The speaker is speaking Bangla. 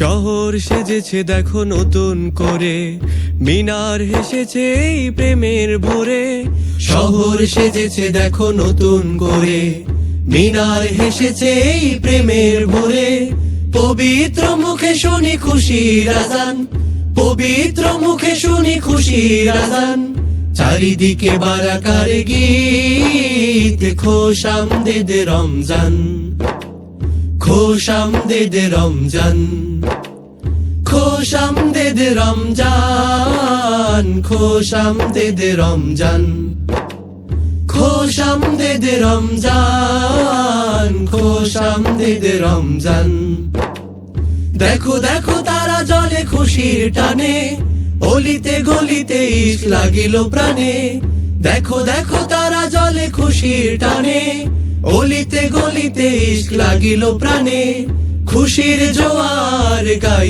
শহর সেজেছে দেখো নতুন করে, মিনার হেসেছে এই প্রেমের ভোরে। শহর সেজেছে দেখো নতুন করে, মিনার হেসেছে এই প্রেমের ভোরে। পবিত্র মুখে শুনি খুশির আজান, পবিত্র মুখে শুনি খুশির আজান। চারিদিকে বারাকার গীত, খোশ আমদেদ রমজান, খোশ আমদেদ রমজান, খোশ আমদেদ রমজান, খোশ আমদেদ রমজান, খোশ আমদেদ রমজান, খোশ আমদেদ রমজান। দেখো দেখো তারা জলে খুশির টানে, অলিতে গলিতে ইশ লাগিল প্রাণে। দেখো দেখো তারা জলে খুশির টানে, অলিতে গলিতে ইশ লাগিল প্রাণে। খুশির জোয়ার গাই